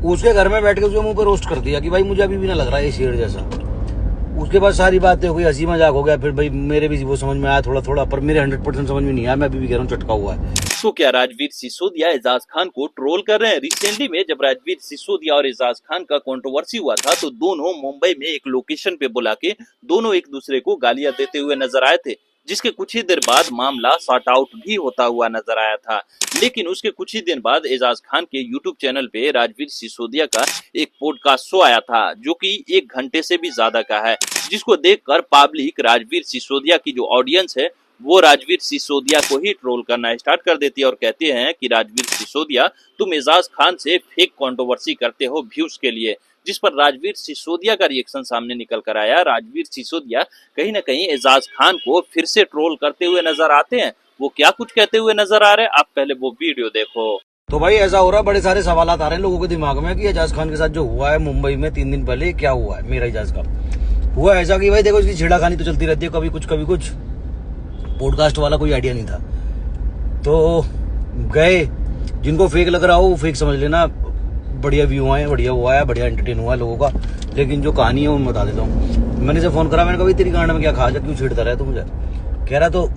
उसके घर में बैठ के उसके मुंह पे रोस्ट कर दिया कि भाई मुझे अभी भी ना लग रहा है ये शेर जैसा। उसके बाद सारी बातें हो गई, हंसी मजाक हो गया। फिर भाई मेरे भी वो समझ में आया थोड़ा थोड़ा, पर मेरे 100% समझ में नहीं आया। मैं अभी भी कह रहा हूँ चटका हुआ है। तो क्या राजवीर सिसोदिया एजाज खान को ट्रोल कर रहे हैं? रिसेंटली में जब राजवीर सिसोदिया और एजाज खान का कंट्रोवर्सी हुआ था तो दोनों मुंबई में एक लोकेशन पे बुला के दोनों एक दूसरे को गालियां देते हुए नजर आए थे, जिसके कुछ ही देर बाद मामला सॉर्ट आउट भी होता हुआ नजर आया था। लेकिन उसके कुछ ही दिन बाद एजाज खान के यूट्यूब चैनल पे राजवीर सिसोदिया का एक पॉडकास्ट शो आया था जो कि 1 घंटे से भी ज्यादा का है, जिसको देखकर पब्लिक राजवीर सिसोदिया की जो ऑडियंस है वो राजवीर सिसोदिया को ही ट्रोल करना स्टार्ट कर देती है और कहते हैं कि राजवीर सिसोदिया तुम एजाज खान से फेक कंट्रोवर्सी करते हो व्यूज के लिए, जिस पर राजवीर सिसोदिया का रिएक्शन सामने निकल कर आया। राजवीर सिसोदिया कहीं ना कहीं एजाज खान को फिर से ट्रोल करते हुए नजर आते हैं। वो क्या कुछ कहते हुए नजर आ रहे हैं, आप पहले वो वीडियो देखो। तो भाई ऐसा हो रहा है, बड़े सारे सवाल आ रहे हैं लोगों के दिमाग में कि एजाज खान के साथ जो हुआ है मुंबई में 3 दिन पहले, क्या हुआ है मेरा एजाज का। हुआ ऐसा कि भाई देखो, इसकी छेड़ाखानी तो चलती रहती है, कभी कुछ। पॉडकास्ट वाला कोई आइडिया नहीं था, तो गए। जिनको फेक लग रहा हो वो फेक समझ लेना। बढ़िया व्यू आए, बढ़िया हुआ है, बढ़िया एंटरटेन हुआ है लोगों का। लेकिन जो कहानी है वो मैं बता देता हूँ। मैंने से फोन करा, मैंने कहा भाई तेरी गांड में क्या खा जा, क्यों छेड़ता रहा है तू मुझे। कह रहा तो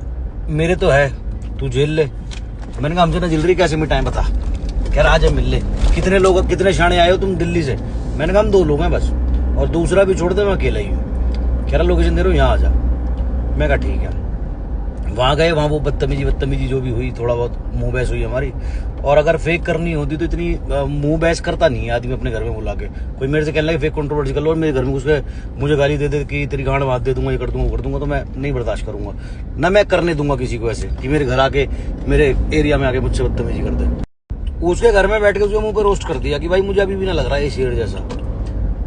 मेरे तो है, तू झेल ले। मैंने कहा हमसे ना जिल रही, कैसे मिटाएं बता। कह रहा आज मिल ले। कितने लोग, कितने शाणे आए हो तुम दिल्ली से। मैंने कहा हम 2 लोग हैं बस, और दूसरा भी छोड़ दे, मैं अकेला ही हूँ। कह रहा लोकेशन दे रहा हूँ, यहाँ आ जा। मैं कहा ठीक है। वहां गए, वहां वो बदतमीजी जो भी हुई, थोड़ा बहुत मुंह बहस हुई हमारी। और अगर फेक करनी होती तो इतनी मुंह बहस करता नहीं है आदमी अपने घर में बुला के। कोई मेरे से कहने लगे फेक कंट्रोवर्सी कर लो और मेरे घर में घुस के मुझे गाली दे दे कि तेरी गांड बात दे दूंगा, ये कर दूंगा वो कर दूंगा, तो मैं नहीं बर्दाश्त करूंगा ना। मैं करने दूंगा किसी को ऐसे कि मेरे घर आके, मेरे एरिया में आके मुझसे बदतमीजी कर दे। उसके घर में बैठ के उसके मुंह पे रोस्ट कर दिया कि भाई मुझे अभी भी ना लग रहा है ये शेर जैसा।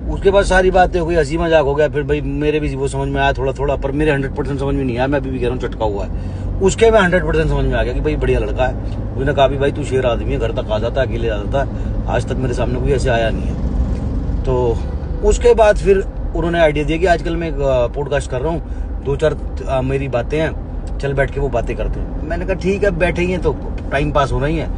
उसके बाद सारी बातें हो गई, हंसी मजाक हो गया। फिर भाई मेरे भी वो समझ में आया थोड़ा थोड़ा, पर मेरे 100% समझ में नहीं आया। मैं अभी भी कह रहा हूँ चटका हुआ है। उसके में 100% समझ में आ गया कि भाई बढ़िया लड़का है। उसने कहा भी भाई तू शेर आदमी है, घर तक आ जाता है, अकेले आ जाता है, आज तक मेरे सामने कोई ऐसे आया नहीं है। तो उसके बाद फिर उन्होंने आइडिया दिया कि आजकल मैं एक पॉडकास्ट कर रहा हूँ, 2-4 मेरी बातें हैं, चल बैठ के वो बातें करते हैं। मैंने कहा ठीक है, बैठे ही हैं तो टाइम पास हो रही है,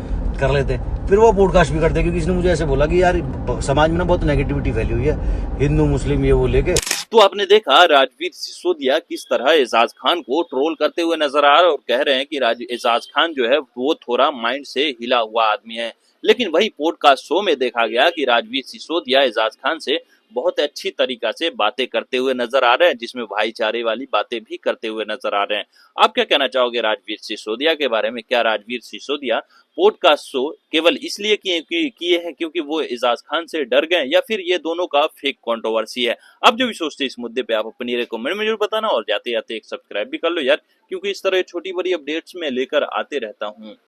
कर लेते हैं। फिर वो पॉडकास्ट भी करते हैं, क्योंकि इसने मुझे ऐसे बोला कि यार समाज में ना बहुत नेगेटिविटी फैली हुई है, हिंदू मुस्लिम ये वो लेके। तो आपने देखा राजवीर सिसोदिया किस तरह एजाज खान को ट्रोल करते हुए नजर आ रहे हैं और कह रहे हैं कि एजाज खान जो है वो थोड़ा माइंड से हिला हुआ आदमी है। लेकिन वही पॉडकास्ट शो में देखा गया कि राजवीर सिसोदिया एजाज खान से बहुत अच्छी तरीका से बातें करते हुए नजर आ रहे हैं, जिसमें भाईचारे वाली बातें भी करते हुए नजर आ रहे हैं। आप क्या कहना चाहोगे राजवीर सिसोदिया के बारे में? क्या राजवीर सिसोदिया पॉडकास्ट शो केवल इसलिए किए हैं क्योंकि वो एजाज खान से डर गए, या फिर ये दोनों का फेक कंट्रोवर्सी है? आप जो भी सोचते हैं इस मुद्दे पे आप अपनी कमेंट में जरूर बताना, और जाते जाते एक सब्सक्राइब भी कर लो यार, क्योंकि इस तरह छोटी बड़ी अपडेट्स में लेकर आते रहता हूँ।